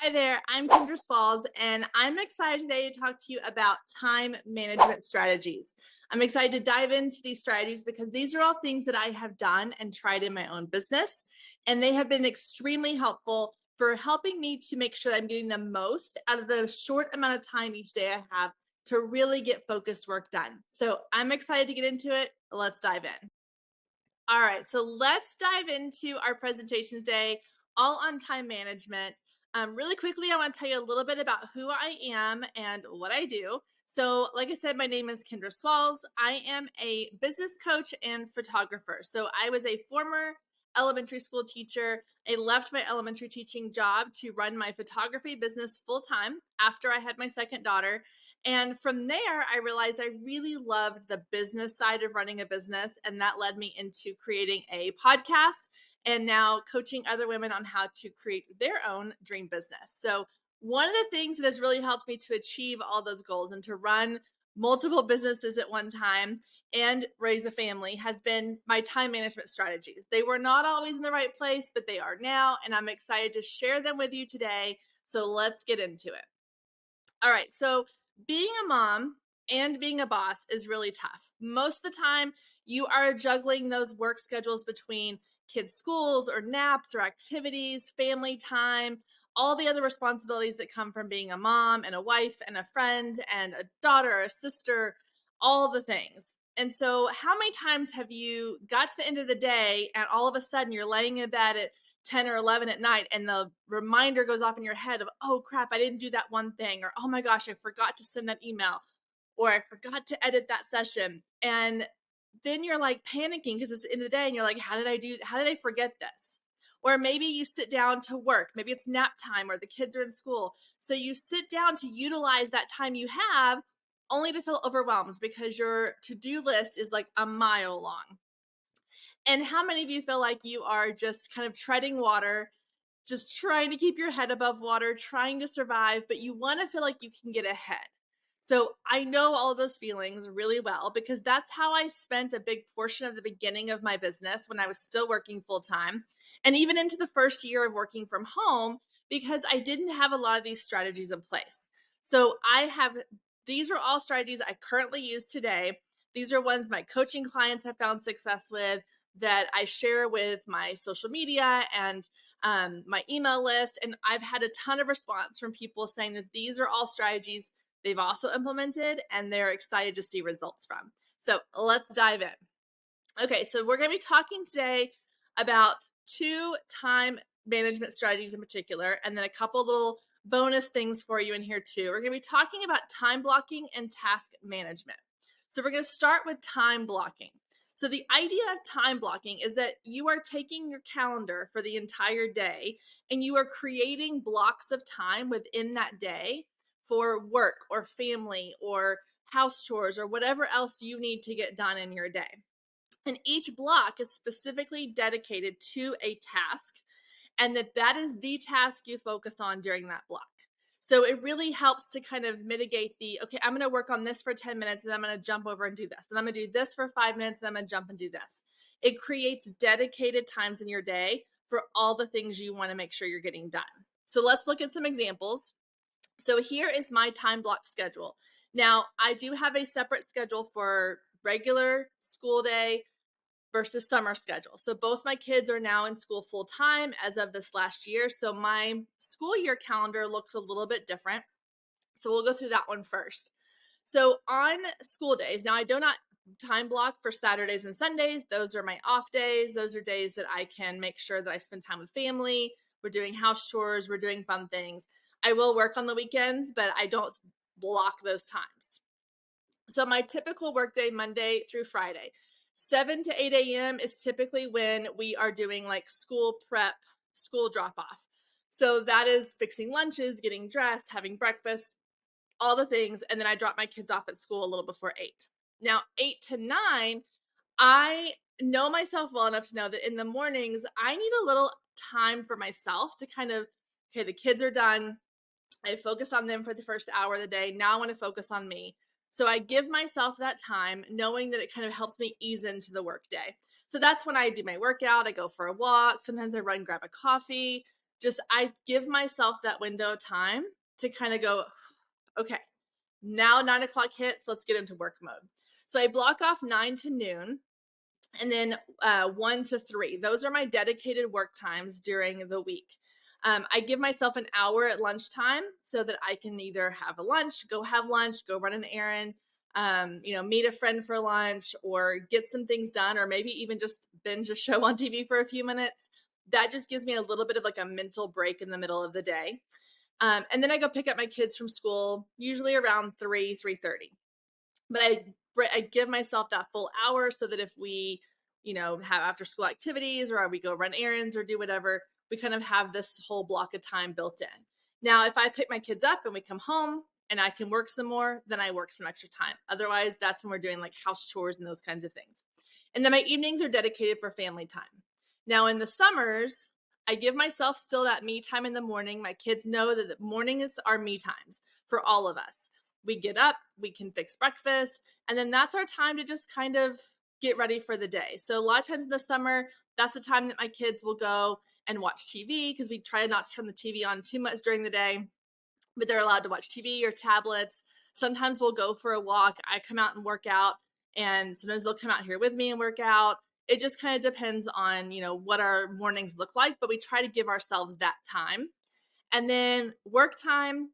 Hi there, I'm Kendra Smalls, and I'm excited today to talk to you about time management strategies. I'm excited to dive into these strategies because these are all things that I have done and tried in my own business, and they have been extremely helpful for helping me to make sure that I'm getting the most out of the short amount of time each day I have to really get focused work done. So I'm excited to get into it. Let's dive in. All right, so let's dive into our presentation today, all on time management. Really quickly, I want to tell you a little bit about who I am and what I do. So, like I said, my name is Kendra Swalls. I am a business coach and photographer. So, I was a former elementary school teacher. I left my elementary teaching job to run my photography business full time after I had my second daughter. And from there, I realized I really loved the business side of running a business. And that led me into creating a podcast and now coaching other women on how to create their own dream business. So, one of the things that has really helped me to achieve all those goals and to run multiple businesses at one time and raise a family has been my time management strategies. They were not always in the right place, but they are now. And I'm excited to share them with you today. So, let's get into it. All right. So being a mom and being a boss is really tough. Most of the time, you are juggling those work schedules between kids' schools or naps or activities, family time, all the other responsibilities that come from being a mom and a wife and a friend and a daughter or a sister, all the things. And so, how many times have you got to the end of the day and all of a sudden you're laying in bed at 10 or 11 at night and the reminder goes off in your head of, oh crap, I didn't do that one thing, or oh my gosh, I forgot to send that email, or I forgot to edit that session. And then you're like panicking because it's the end of the day and you're like, how did I forget this? Or maybe you sit down to work, maybe it's nap time or the kids are in school. So you sit down to utilize that time you have only to feel overwhelmed because your to do list is like a mile long. And how many of you feel like you are just kind of treading water, just trying to keep your head above water, trying to survive, but you want to feel like you can get ahead? So I know all of those feelings really well because that's how I spent a big portion of the beginning of my business when I was still working full time and even into the first year of working from home because I didn't have a lot of these strategies in place. So these are all strategies I currently use today. These are ones my coaching clients have found success with that I share with my social media and my email list. And I've had a ton of response from people saying that these are all strategies they've also implemented and they're excited to see results from. So let's dive in. Okay, so we're going to be talking today about two time management strategies in particular, and then a couple little bonus things for you in here too. We're going to be talking about time blocking and task management. So we're going to start with time blocking. So the idea of time blocking is that you are taking your calendar for the entire day and you are creating blocks of time within that day for work or family or house chores or whatever else you need to get done in your day. And each block is specifically dedicated to a task, and that is the task you focus on during that block. So it really helps to kind of mitigate okay, I'm going to work on this for 10 minutes and I'm going to jump over and do this. And I'm going to do this for 5 minutes and I'm going to jump and do this. It creates dedicated times in your day for all the things you want to make sure you're getting done. So let's look at some examples. So here is my time block schedule. Now, I do have a separate schedule for regular school day versus summer schedule. So both my kids are now in school full time as of this last year. So my school year calendar looks a little bit different. So we'll go through that one first. So on school days, now I do not time block for Saturdays and Sundays. Those are my off days. Those are days that I can make sure that I spend time with family. We're doing house chores, we're doing fun things. I will work on the weekends, but I don't block those times. So my typical workday, Monday through Friday, 7 to 8 a.m. is typically when we are doing like school prep, school drop off. So that is fixing lunches, getting dressed, having breakfast, all the things. And then I drop my kids off at school a little before 8. Now, 8 to 9, I know myself well enough to know that in the mornings, I need a little time for myself to kind of, okay, the kids are done. I focused on them for the first hour of the day. Now I want to focus on me. So I give myself that time, knowing that it kind of helps me ease into the workday. So that's when I do my workout. I go for a walk. Sometimes I run, grab a coffee. I give myself that window of time to kind of go, okay, now 9 o'clock hits, let's get into work mode. So I block off 9 to noon, and then 1 to 3. Those are my dedicated work times during the week. I give myself an hour at lunchtime so that I can either have a lunch, go run an errand, meet a friend for lunch, or get some things done, or maybe even just binge a show on TV for a few minutes. That just gives me a little bit of like a mental break in the middle of the day. And then I go pick up my kids from school, usually around 3:30. But I give myself that full hour so that if we, have after school activities, or we go run errands or do whatever, we kind of have this whole block of time built in. Now, if I pick my kids up and we come home and I can work some more, then I work some extra time. Otherwise, that's when we're doing like house chores and those kinds of things. And then my evenings are dedicated for family time. Now, in the summers, I give myself still that me time in the morning. My kids know that the mornings are me times for all of us. We get up, we can fix breakfast, and then that's our time to just kind of get ready for the day. So a lot of times in the summer, that's the time that my kids will go and watch TV, because we try not to turn the TV on too much during the day, but they're allowed to watch TV or tablets. Sometimes we'll go for a walk. I come out and work out, and sometimes they'll come out here with me and work out. It just kind of depends on, what our mornings look like, but we try to give ourselves that time. And then work time,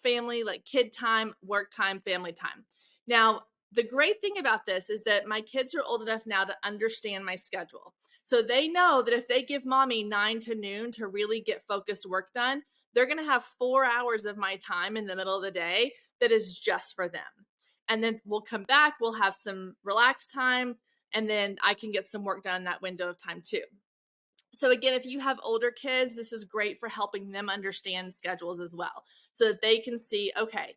family, like kid time, work time, family time. Now, the great thing about this is that my kids are old enough now to understand my schedule. So they know that if they give mommy 9 to noon to really get focused work done, they're going to have 4 hours of my time in the middle of the day that is just for them. And then we'll come back, we'll have some relaxed time, and then I can get some work done in that window of time too. So again, if you have older kids, this is great for helping them understand schedules as well, so that they can see, okay,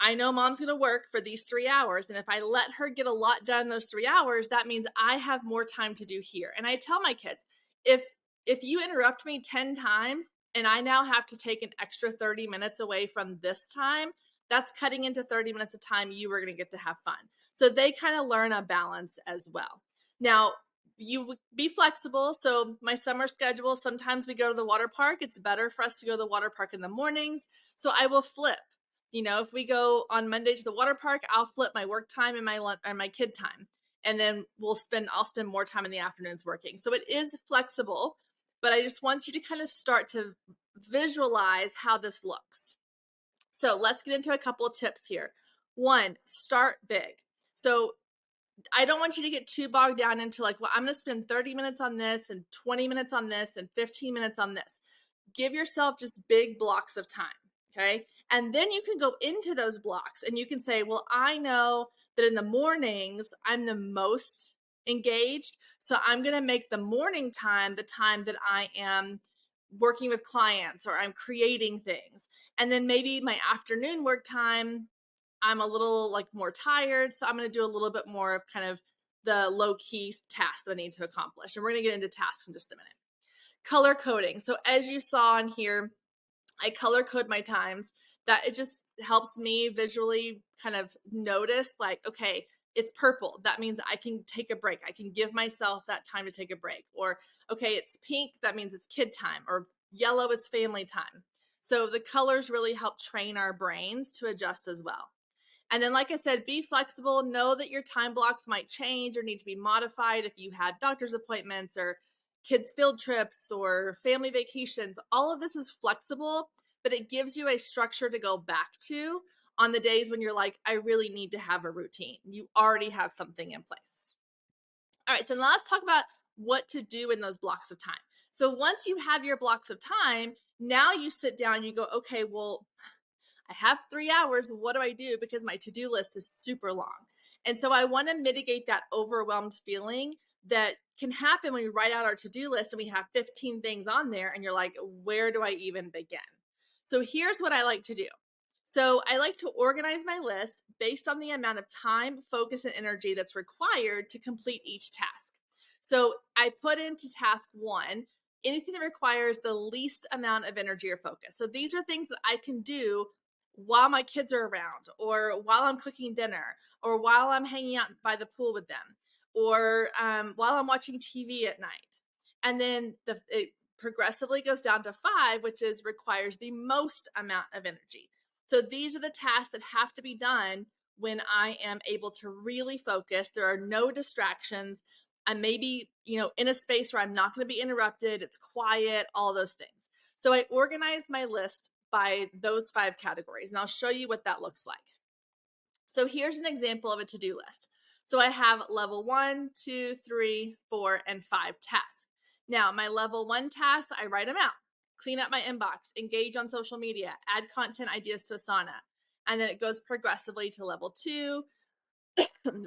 I know mom's going to work for these 3 hours. And if I let her get a lot done in those 3 hours, that means I have more time to do here. And I tell my kids, if you interrupt me 10 times and I now have to take an extra 30 minutes away from this time, that's cutting into 30 minutes of time you were going to get to have fun. So they kind of learn a balance as well. Now, you be flexible. So my summer schedule, sometimes we go to the water park. It's better for us to go to the water park in the mornings. So I will flip. If we go on Monday to the water park, I'll flip my work time and my kid time. And then I'll spend more time in the afternoons working. So it is flexible, but I just want you to kind of start to visualize how this looks. So let's get into a couple of tips here. 1, start big. So I don't want you to get too bogged down into like, well, I'm going to spend 30 minutes on this and 20 minutes on this and 15 minutes on this. Give yourself just big blocks of time. Okay. And then you can go into those blocks and you can say, well, I know that in the mornings I'm the most engaged. So I'm going to make the morning time the time that I am working with clients or I'm creating things. And then maybe my afternoon work time, I'm a little like more tired. So I'm going to do a little bit more of kind of the low key tasks that I need to accomplish. And we're going to get into tasks in just a minute. Color coding. So as you saw in here, I color code my times. That it just helps me visually kind of notice like, okay, it's purple. That means I can take a break. I can give myself that time to take a break. Or, okay, it's pink. That means it's kid time. Or yellow is family time. So the colors really help train our brains to adjust as well. And then, like I said, be flexible. Know that your time blocks might change or need to be modified if you have doctor's appointments or kids' field trips or family vacations. All of this is flexible, but it gives you a structure to go back to on the days when you're like, I really need to have a routine. You already have something in place. All right, so now let's talk about what to do in those blocks of time. So once you have your blocks of time, now you sit down and you go, okay, well, I have 3 hours. What do I do? Because my to-do list is super long. And so I want to mitigate that overwhelmed feeling that can happen when we write out our to-do list and we have 15 things on there and you're like, where do I even begin? So here's what I like to do. So I like to organize my list based on the amount of time, focus, and energy that's required to complete each task. So I put into task 1 anything that requires the least amount of energy or focus. So these are things that I can do while my kids are around, or while I'm cooking dinner, or while I'm hanging out by the pool with them, or while I'm watching TV at night. And then progressively goes down to 5, which is requires the most amount of energy. So these are the tasks that have to be done when I am able to really focus. There are no distractions. I may be, in a space where I'm not going to be interrupted. It's quiet, all those things. So I organize my list by those 5 categories, and I'll show you what that looks like. So here's an example of a to-do list. So I have level 1, 2, 3, 4, and 5 tasks. Now, my level 1 tasks, I write them out. Clean up my inbox, engage on social media, add content ideas to Asana. And then it goes progressively to level 2,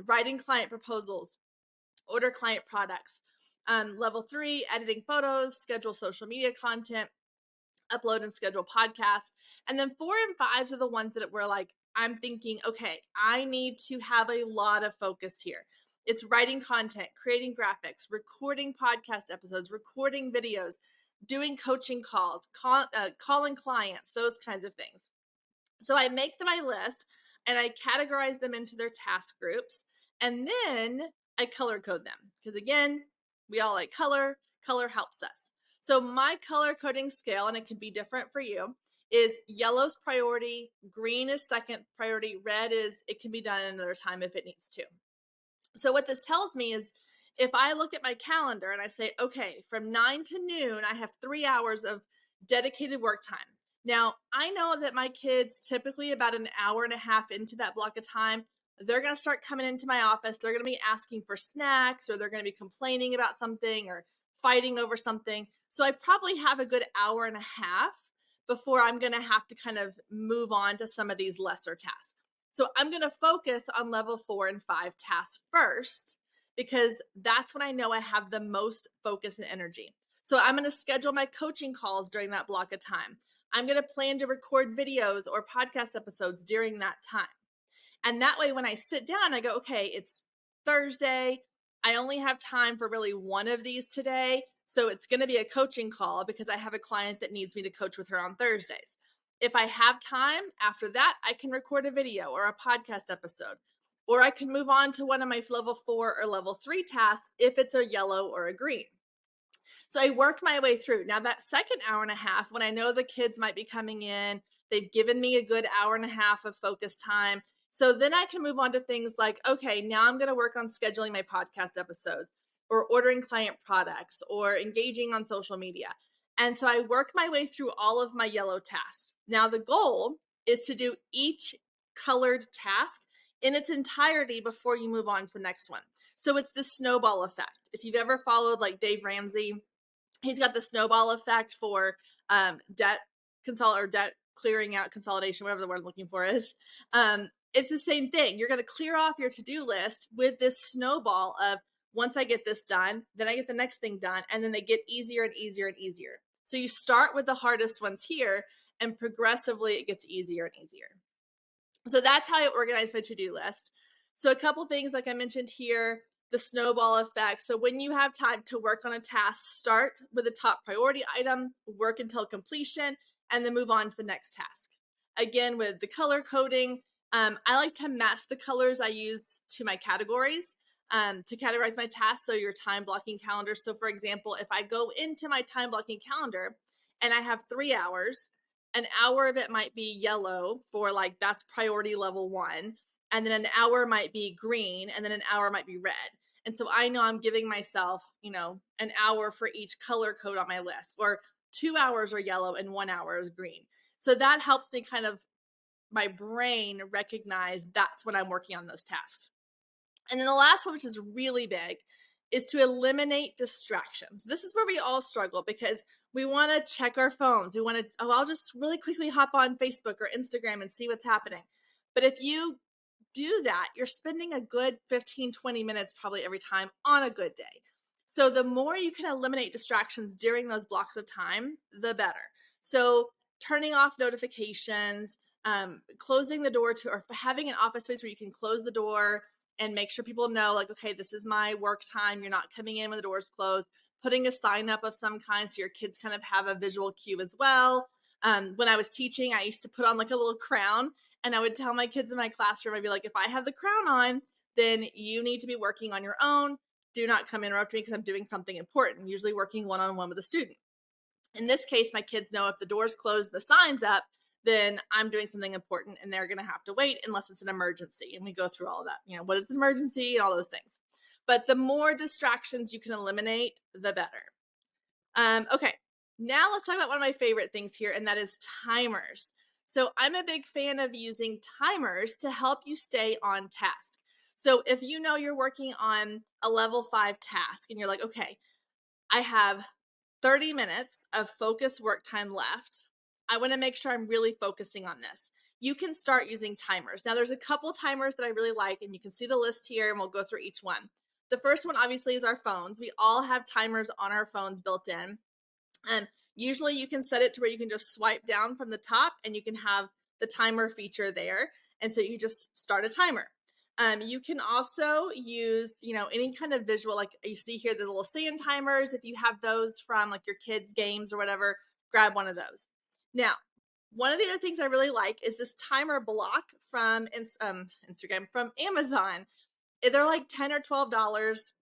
writing client proposals, order client products. Level 3, editing photos, schedule social media content, upload and schedule podcasts. And then 4 and 5 are the ones that were like, I'm thinking, okay, I need to have a lot of focus here. It's writing content, creating graphics, recording podcast episodes, recording videos, doing coaching calls, calling clients, those kinds of things. So I make my list and I categorize them into their task groups, and then I color code them because, again, we all like color. Color helps us. So my color coding scale, and it can be different for you, is yellow's priority, green is second priority, red is it can be done another time if it needs to. So what this tells me is if I look at my calendar and I say, okay, from 9 to noon, I have 3 hours of dedicated work time. Now, I know that my kids typically about an hour and a half into that block of time, they're going to start coming into my office. They're going to be asking for snacks, or they're going to be complaining about something or fighting over something. So I probably have a good hour and a half before I'm going to have to kind of move on to some of these lesser tasks. So I'm going to focus on level 4 and 5 tasks first, because that's when I know I have the most focus and energy. So I'm going to schedule my coaching calls during that block of time. I'm going to plan to record videos or podcast episodes during that time. And that way, when I sit down, I go, okay, it's Thursday. I only have time for really one of these today. So it's going to be a coaching call because I have a client that needs me to coach with her on Thursdays. If I have time after that, I can record a video or a podcast episode, or I can move on to one of my level 4 or level 3 tasks if it's a yellow or a green. So I work my way through. Now that second hour and a half, when I know the kids might be coming in, they've given me a good hour and a half of focus time. So then I can move on to things like, okay, now I'm going to work on scheduling my podcast episodes, or ordering client products, or engaging on social media. And so I work my way through all of my yellow tasks. Now the goal is to do each colored task in its entirety before you move on to the next one. So it's the snowball effect. If you've ever followed like Dave Ramsey, he's got the snowball effect for debt clearing out consolidation, whatever the word I'm looking for is. It's the same thing. You're going to clear off your to-do list with this snowball of, once I get this done, then I get the next thing done, and then they get easier and easier and easier. So you start with the hardest ones here, and progressively it gets easier and easier. So that's how I organize my to-do list. So a couple things, like I mentioned here, the snowball effect. So when you have time to work on a task, start with a top priority item, work until completion, and then move on to the next task. Again, with the color coding, I like to match the colors I use to my categories to categorize my tasks. So your time blocking calendar. So for example, if I go into my time blocking calendar and I have 3 hours, an hour of it might be yellow for like, that's priority level 1. And then an hour might be green, and then an hour might be red. And so I know I'm giving myself, an hour for each color code on my list, or 2 hours are yellow and 1 hour is green. So that helps me kind of, my brain recognize that's when I'm working on those tasks. And then the last one, which is really big, is to eliminate distractions. This is where we all struggle because we want to check our phones. We want to, I'll just really quickly hop on Facebook or Instagram and see what's happening. But if you do that, you're spending a good 15, 20 minutes probably every time on a good day. So the more you can eliminate distractions during those blocks of time, the better. So turning off notifications, closing the door to, or having an office space where you can close the door and make sure people know, like, okay, this is my work time. You're not coming in when the door's closed. Putting a sign up of some kind so your kids kind of have a visual cue as well. When I was teaching, I used to put on like a little crown, and I would tell my kids in my classroom, I'd be like, if I have the crown on, then you need to be working on your own. Do not come interrupt me because I'm doing something important, usually working one-on-one with a student. In this case, my kids know if the door's closed, the sign's up, then I'm doing something important and they're going to have to wait unless it's an emergency. And we go through all of that, what is an emergency and all those things. But the more distractions you can eliminate, the better. Okay, now let's talk about one of my favorite things here, and that is timers. So I'm a big fan of using timers to help you stay on task. So if you know you're working on a level 5 task and you're like, okay, I have 30 minutes of focused work time left. I want to make sure I'm really focusing on this. You can start using timers. Now, there's a couple timers that I really like, and you can see the list here, and we'll go through each one. The first one, obviously, is our phones. We all have timers on our phones built in. Usually, you can set it to where you can just swipe down from the top, and you can have the timer feature there. And so you just start a timer. You can also use, any kind of visual, like you see here, the little sand timers. If you have those from like your kids' games or whatever, grab one of those. Now, one of the other things I really like is this timer block from Instagram, from Amazon. They're like $10 or $12.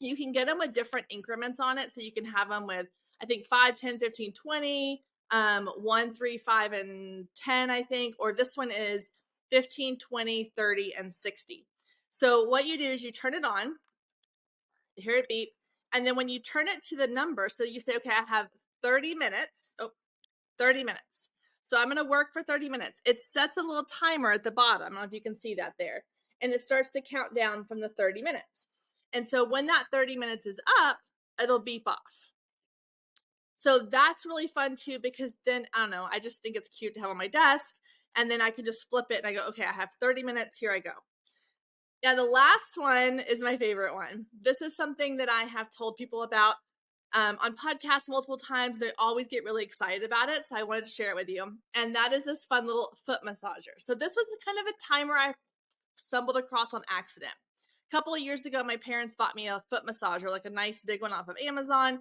You can get them with different increments on it. So you can have them with, I think, 5, 10, 15, 20, 1, 3, 5, and 10, I think. Or this one is 15, 20, 30, and 60. So what you do is you turn it on, you hear it beep, and then when you turn it to the number, so you say, okay, I have 30 minutes. 30 minutes. So I'm going to work for 30 minutes. It sets a little timer at the bottom. I don't know if you can see that there. And it starts to count down from the 30 minutes. And so when that 30 minutes is up, it'll beep off. So that's really fun too, because then, I don't know, I just think it's cute to have on my desk. And then I can just flip it and I go, okay, I have 30 minutes. Here I go. Now, the last one is my favorite one. This is something that I have told people about on podcasts multiple times. They always get really excited about it. So I wanted to share it with you. And that is this fun little foot massager. So this was kind of a timer I stumbled across on accident. A couple of years ago, my parents bought me a foot massager, like a nice big one off of Amazon,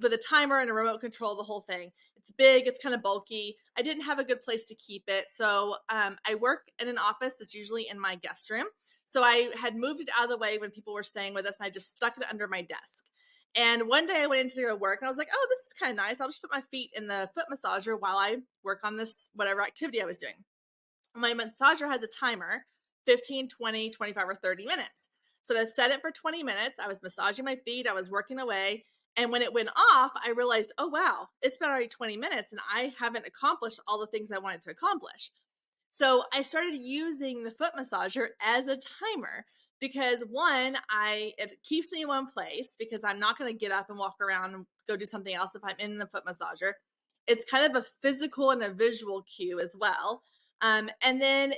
with a timer and a remote control, the whole thing. It's big, it's kind of bulky. I didn't have a good place to keep it. So I work in an office that's usually in my guest room. So I had moved it out of the way when people were staying with us, and I just stuck it under my desk. And one day I went into their work and I was like, oh, this is kind of nice. I'll just put my feet in the foot massager while I work on this, whatever activity I was doing. My massager has a timer, 15, 20, 25, or 30 minutes. So to set it for 20 minutes, I was massaging my feet, I was working away. And when it went off, I realized, oh, wow, it's been already 20 minutes and I haven't accomplished all the things I wanted to accomplish. So I started using the foot massager as a timer because one, it keeps me in one place because I'm not going to get up and walk around and go do something else if I'm in the foot massager. It's kind of a physical and a visual cue as well. And then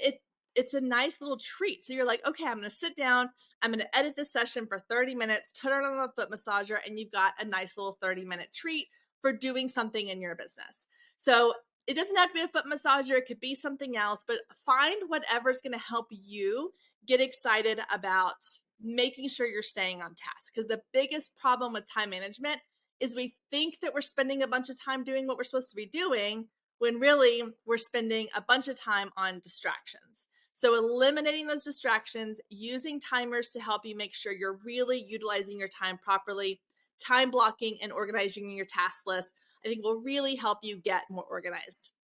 it's a nice little treat. So you're like, okay, I'm going to sit down. I'm going to edit this session for 30 minutes, turn it on the foot massager, and you've got a nice little 30-minute treat for doing something in your business. So it doesn't have to be a foot massager. It could be something else, but find whatever's going to help you get excited about making sure you're staying on task. Because the biggest problem with time management is we think that we're spending a bunch of time doing what we're supposed to be doing when really we're spending a bunch of time on distractions. So eliminating those distractions, using timers to help you make sure you're really utilizing your time properly, time blocking and organizing your task list, I think will really help you get more organized.